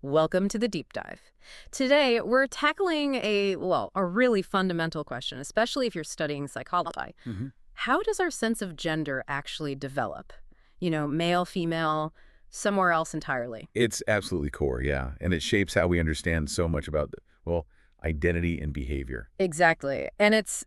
Welcome to the deep dive. Today, we're tackling a really fundamental question, especially if you're studying psychology. hmm How does our sense of gender actually develop? Male, female, somewhere else entirely. It's absolutely core, yeah. And it shapes how we understand so much about, well, identity and behavior. Exactly. And it's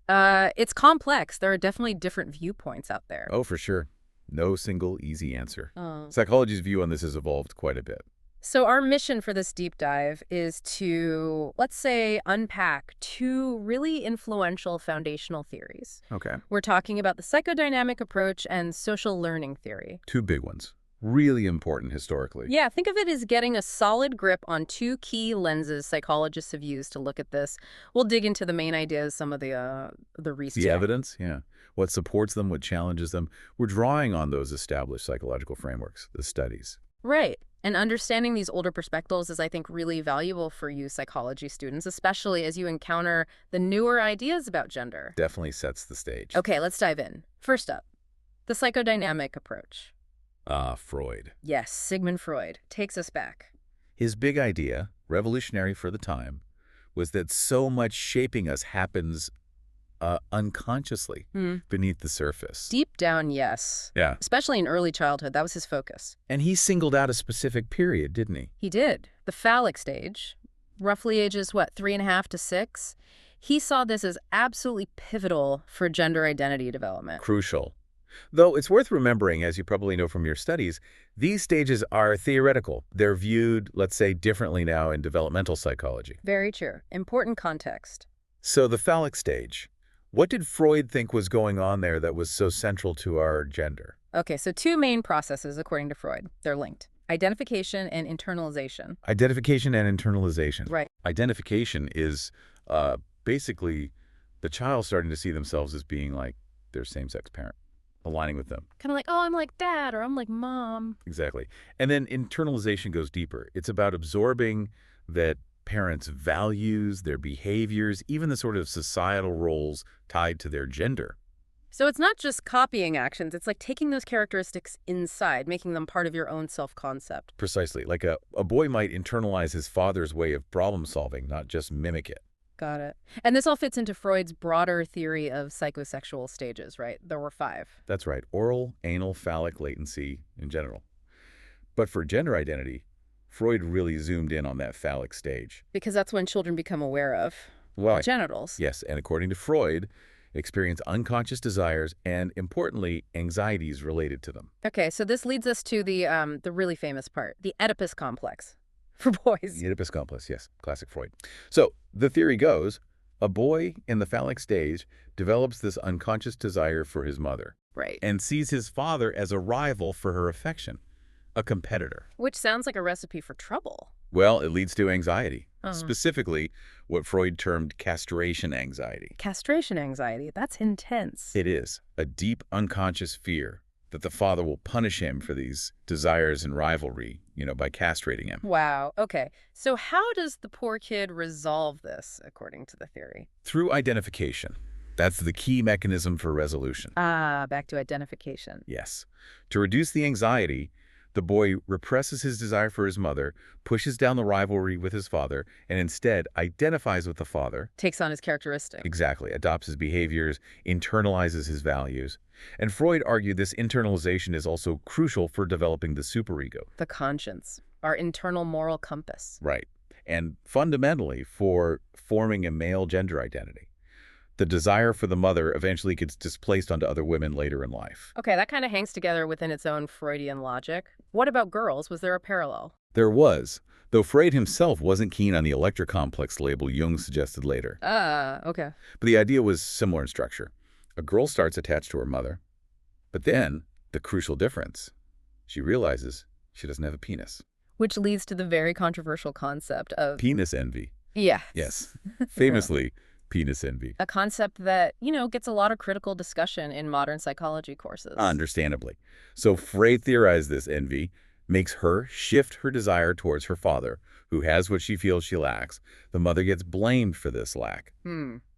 complex. There are definitely different viewpoints out there. Oh, for sure. No single easy answer. Oh. Psychology's view on this has evolved quite a bit. So our mission for this deep dive is to, let's say, unpack two really influential foundational theories. Okay. We're talking about the psychodynamic approach and social learning theory. Two big ones. Really important historically. Yeah, think of it as getting a solid grip on two key lenses psychologists have used to look at this. We'll dig into the main ideas, some of the research. The evidence, yeah. What supports them, what challenges them. We're drawing on those established psychological frameworks, the studies. Right. And understanding these older perspectives is, I think, really valuable for you psychology students, especially as you encounter the newer ideas about gender. Definitely sets the stage. Okay, let's dive in. First up, the psychodynamic approach. Freud. Yes, Sigmund Freud takes us back. His big idea, revolutionary for the time, was that so much shaping us happens unconsciously beneath the surface. Deep down, yes. Yeah. Especially in early childhood, that was his focus. And he singled out a specific period, didn't he? He did. The phallic stage, roughly ages, 3.5 to 6? He saw this as absolutely pivotal for gender identity development. Crucial. Though it's worth remembering, as you probably know from your studies, these stages are theoretical. They're viewed, let's say, differently now in developmental psychology. Very true. Important context. So the phallic stage, what did Freud think was going on there that was so central to our gender? Okay, so two main processes, according to Freud. They're linked. Identification and internalization. Identification and internalization. Right. Identification is basically the child starting to see themselves as being like their same-sex parent, aligning with them. Kind of like, oh, I'm like dad, or I'm like mom. Exactly. And then internalization goes deeper. It's about absorbing that parents' values, their behaviors, even the sort of societal roles tied to their gender. So it's not just copying actions. It's like taking those characteristics inside, making them part of your own self-concept. Precisely. Like a boy might internalize his father's way of problem solving, not just mimic it. Got it. And this all fits into Freud's broader theory of psychosexual stages, right? There were 5. That's right. Oral, anal, phallic, latency in general. But for gender identity, Freud really zoomed in on that phallic stage. Because that's when children become aware of Well, genitals. yes, and according to Freud, experience unconscious desires and, importantly, anxieties related to them. Okay, so this leads us to the really famous part, the Oedipus complex for boys. The Oedipus complex, yes, classic Freud. So the theory goes, a boy in the phallic stage develops this unconscious desire for his mother Right. and sees his father as a rival for her affection, a competitor. Which sounds like a recipe for trouble. Well, it leads to anxiety, Oh. specifically what Freud termed castration anxiety. Castration anxiety, that's intense. It is a deep unconscious fear that the father will punish him for these desires and rivalry, by castrating him. Wow, okay. So how does the poor kid resolve this, according to the theory? Through identification. That's the key mechanism for resolution. Back to identification. Yes. To reduce the anxiety, the boy represses his desire for his mother, pushes down the rivalry with his father, and instead identifies with the father. Takes on his characteristics. Exactly. Adopts his behaviors, internalizes his values. And Freud argued this internalization is also crucial for developing the superego. The conscience, our internal moral compass. Right. And fundamentally for forming a male gender identity. The desire for the mother eventually gets displaced onto other women later in life. Okay, that kind of hangs together within its own Freudian logic. What about girls? Was there a parallel? There was, though Freud himself wasn't keen on the Electra complex label Jung suggested later. Okay. But the idea was similar in structure. A girl starts attached to her mother, but then, the crucial difference, she realizes she doesn't have a penis. Which leads to the very controversial concept of... Penis envy. Yeah. Yes. Famously, penis envy. A concept that, gets a lot of critical discussion in modern psychology courses. Understandably. So Freud theorized this envy makes her shift her desire towards her father, who has what she feels she lacks. The mother gets blamed for this lack.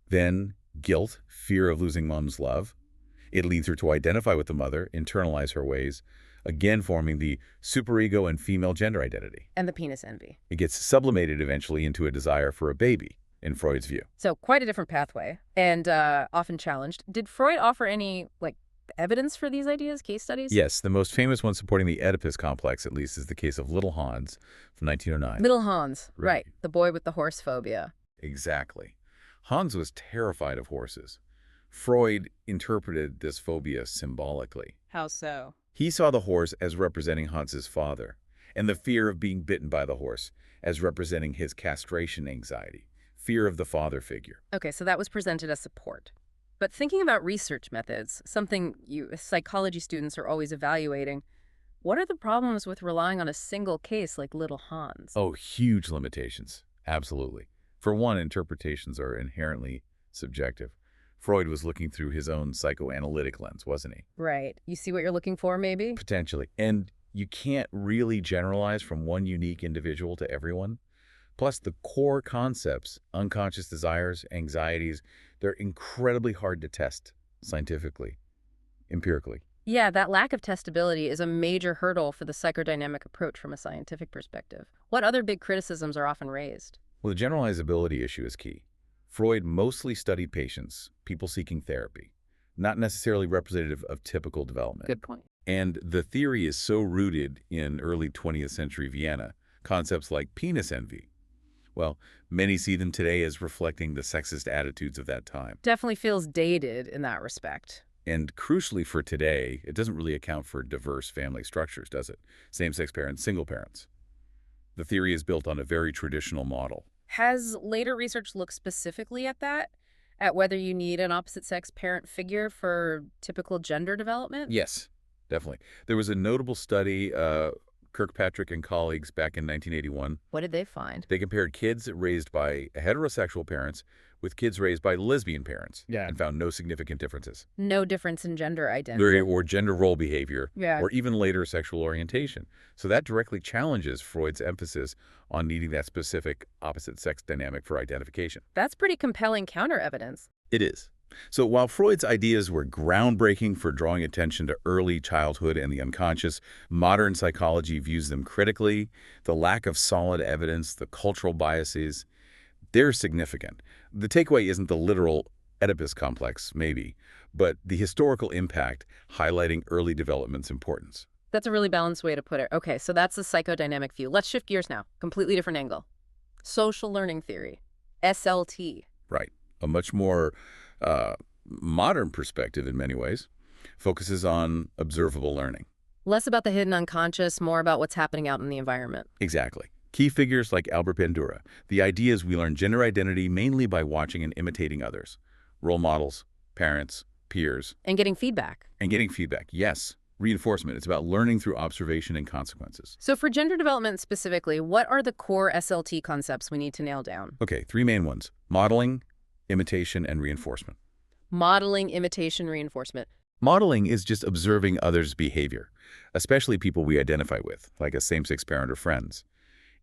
Then guilt, fear of losing mom's love. It leads her to identify with the mother, internalize her ways, again forming the superego and female gender identity. And the penis envy. It gets sublimated eventually into a desire for a baby, in Freud's view. So quite a different pathway, and often challenged. Did Freud offer any, evidence for these ideas, case studies? Yes, the most famous one supporting the Oedipus complex, at least, is the case of Little Hans from 1909. Little Hans, Right. right. The boy with the horse phobia. Exactly. Hans was terrified of horses. Freud interpreted this phobia symbolically. How so? He saw the horse as representing Hans's father, and the fear of being bitten by the horse as representing his castration anxiety, fear of the father figure. Okay, so that was presented as support. But thinking about research methods, something you psychology students are always evaluating, what are the problems with relying on a single case like Little Hans? Oh, huge limitations. Absolutely. For one, interpretations are inherently subjective. Freud was looking through his own psychoanalytic lens, wasn't he? Right. You see what you're looking for, maybe? Potentially. And you can't really generalize from one unique individual to everyone. Plus, the core concepts, unconscious desires, anxieties, they're incredibly hard to test scientifically, empirically. Yeah, that lack of testability is a major hurdle for the psychodynamic approach from a scientific perspective. What other big criticisms are often raised? Well, the generalizability issue is key. Freud mostly studied patients, people seeking therapy, not necessarily representative of typical development. Good point. And the theory is so rooted in early 20th century Vienna, concepts like penis envy. Well, many see them today as reflecting the sexist attitudes of that time. Definitely feels dated in that respect. And crucially for today, it doesn't really account for diverse family structures, does it? Same-sex parents, single parents. The theory is built on a very traditional model. Has later research looked specifically at that? At whether you need an opposite-sex parent figure for typical gender development? Yes, definitely. There was a notable study, Kirkpatrick and colleagues back in 1981. What did they find? They compared kids raised by heterosexual parents with kids raised by lesbian parents and found no significant differences. No difference in gender identity. Or gender role behavior, Yeah. or even later sexual orientation. So that directly challenges Freud's emphasis on needing that specific opposite-sex dynamic for identification. That's pretty compelling counter-evidence. It is. So while Freud's ideas were groundbreaking for drawing attention to early childhood and the unconscious, modern psychology views them critically. The lack of solid evidence, the cultural biases, they're significant. The takeaway isn't the literal Oedipus complex, maybe, but the historical impact highlighting early development's importance. That's a really balanced way to put it. Okay, so that's the psychodynamic view. Let's shift gears now. Completely different angle. Social learning theory, SLT. Right. A much more modern perspective in many ways, focuses on observable learning. Less about the hidden unconscious, more about what's happening out in the environment. Exactly. Key figures like Albert Bandura. The idea is we learn gender identity mainly by watching and imitating others. Role models, parents, peers. And getting feedback. And getting feedback, yes. Reinforcement. It's about learning through observation and consequences. So for gender development specifically, what are the core SLT concepts we need to nail down? Okay, three main ones. Modeling, imitation, and reinforcement. Modeling, imitation, reinforcement. Modeling is just observing others' behavior, especially people we identify with, like a same-sex parent or friends.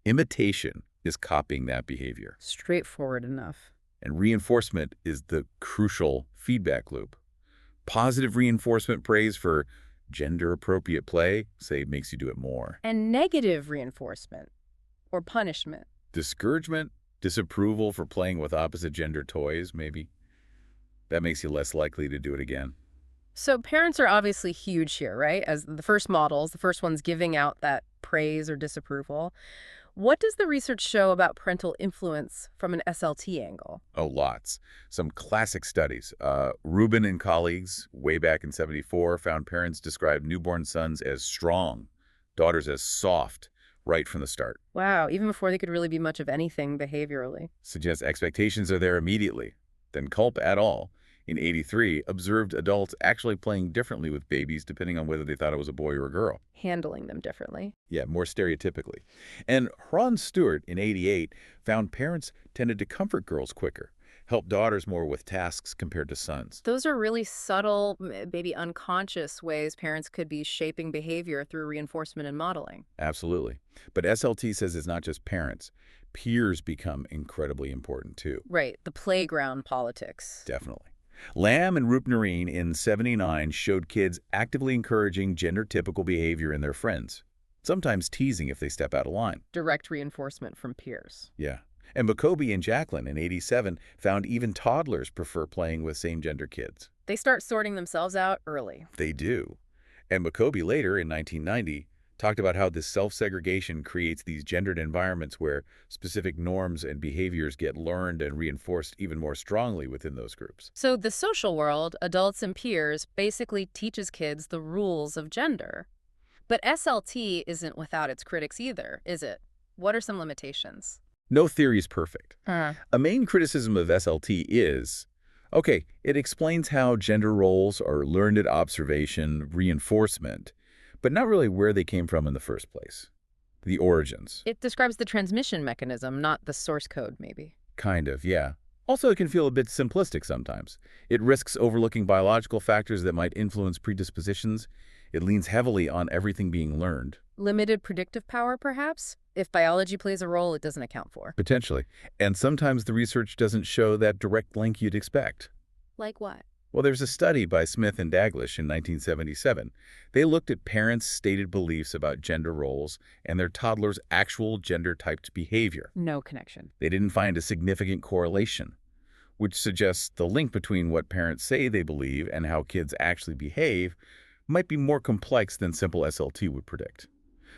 Imitation is copying that behavior. Straightforward enough. And reinforcement is the crucial feedback loop. Positive reinforcement praise for gender-appropriate play, say, makes you do it more. And negative reinforcement or punishment. Discouragement, disapproval for playing with opposite gender toys, maybe. That makes you less likely to do it again. So parents are obviously huge here, right? As the first models, the first ones giving out that praise or disapproval. What does the research show about parental influence from an SLT angle? Oh, lots. Some classic studies. Rubin and colleagues, way back in '74, found parents described newborn sons as strong, daughters as soft, right from the start. Wow, even before they could really be much of anything behaviorally. Suggests expectations are there immediately. Then culp at all. In '83, observed adults actually playing differently with babies depending on whether they thought it was a boy or a girl. Handling them differently. Yeah, more stereotypically. And Ron Stewart in '88 found parents tended to comfort girls quicker, help daughters more with tasks compared to sons. Those are really subtle, maybe unconscious ways parents could be shaping behavior through reinforcement and modeling. Absolutely. But SLT says it's not just parents. Peers become incredibly important too. Right, the playground politics. Definitely. Lamb and Rupnarine in '79 showed kids actively encouraging gender-typical behavior in their friends, sometimes teasing if they step out of line. Direct reinforcement from peers. Yeah. And McCoby and Jacqueline in '87 found even toddlers prefer playing with same-gender kids. They start sorting themselves out early. They do. And McCoby later, in 1990, talked about how this self-segregation creates these gendered environments where specific norms and behaviors get learned and reinforced even more strongly within those groups. So the social world, adults and peers, basically teaches kids the rules of gender. But SLT isn't without its critics either, is it? What are some limitations? No theory is perfect. A main criticism of SLT is, okay, it explains how gender roles are learned at observation, reinforcement, but not really where they came from in the first place. The origins. It describes the transmission mechanism, not the source code, maybe. Kind of, yeah. Also, it can feel a bit simplistic sometimes. It risks overlooking biological factors that might influence predispositions. It leans heavily on everything being learned. Limited predictive power, perhaps? If biology plays a role it doesn't account for. Potentially. And sometimes the research doesn't show that direct link you'd expect. Like what? Well, there's a study by Smith and Daglish in 1977. They looked at parents' stated beliefs about gender roles and their toddlers' actual gender-typed behavior. No connection. They didn't find a significant correlation, which suggests the link between what parents say they believe and how kids actually behave might be more complex than simple SLT would predict.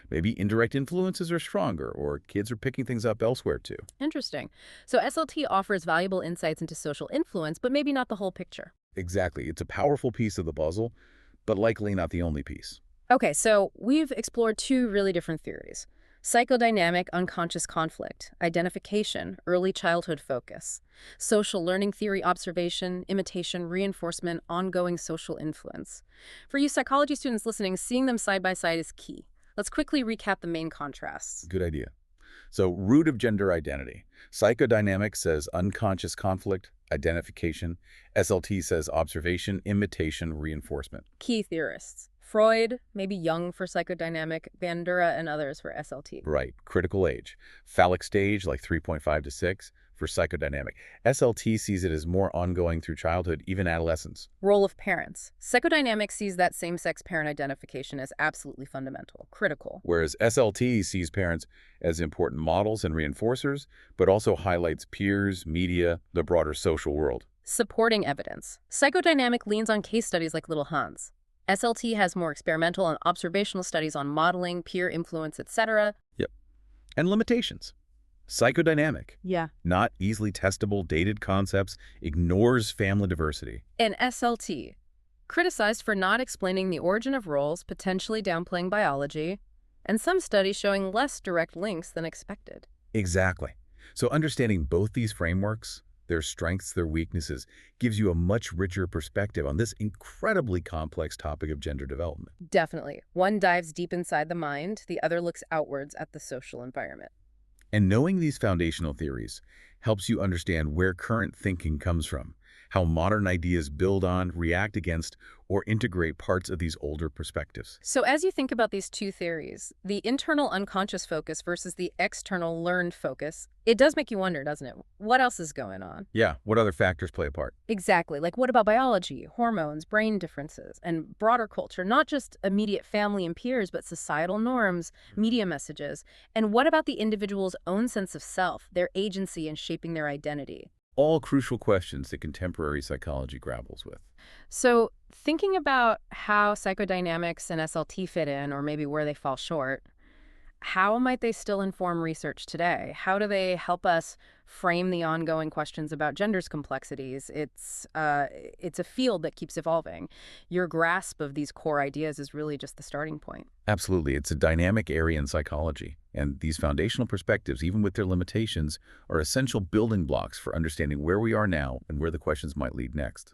Maybe indirect influences are stronger, or kids are picking things up elsewhere too. Interesting. So SLT offers valuable insights into social influence, but maybe not the whole picture. Exactly. It's a powerful piece of the puzzle, but likely not the only piece. Okay, so we've explored two really different theories. Psychodynamic unconscious conflict, identification, early childhood focus. Social learning theory observation, imitation, reinforcement, ongoing social influence. For you psychology students listening, seeing them side by side is key. Let's quickly recap the main contrasts. Good idea. So, root of gender identity. Psychodynamic says unconscious conflict, identification. SLT says observation, imitation, reinforcement. Key theorists. Freud, maybe Jung for psychodynamic, Bandura and others for SLT. Right. Critical age. Phallic stage, like 3.5 to 6, for psychodynamic. SLT sees it as more ongoing through childhood, even adolescence. Role of parents. Psychodynamic sees that same-sex parent identification as absolutely fundamental, critical. Whereas SLT sees parents as important models and reinforcers, but also highlights peers, media, the broader social world. Supporting evidence. Psychodynamic leans on case studies like Little Hans. SLT has more experimental and observational studies on modeling, peer influence, etc. Yep. And limitations. Psychodynamic. Yeah. Not easily testable, dated concepts, ignores family diversity. And SLT. Criticized for not explaining the origin of roles, potentially downplaying biology, and some studies showing less direct links than expected. Exactly. So understanding both these frameworks, their strengths, their weaknesses, gives you a much richer perspective on this incredibly complex topic of gender development. Definitely. One dives deep inside the mind, the other looks outwards at the social environment. And knowing these foundational theories helps you understand where current thinking comes from, how modern ideas build on, react against, or integrate parts of these older perspectives. So as you think about these two theories, the internal unconscious focus versus the external learned focus, it does make you wonder, doesn't it? What else is going on? Yeah, what other factors play a part? Exactly. Like what about biology, hormones, brain differences, and broader culture, not just immediate family and peers, but societal norms, media messages? And what about the individual's own sense of self, their agency in shaping their identity? All crucial questions that contemporary psychology grapples with. So thinking about how psychodynamics and SLT fit in, or maybe where they fall short, how might they still inform research today? How do they help us frame the ongoing questions about gender's complexities? It's a field that keeps evolving. Your grasp of these core ideas is really just the starting point. Absolutely. It's a dynamic area in psychology. And these foundational perspectives, even with their limitations, are essential building blocks for understanding where we are now and where the questions might lead next.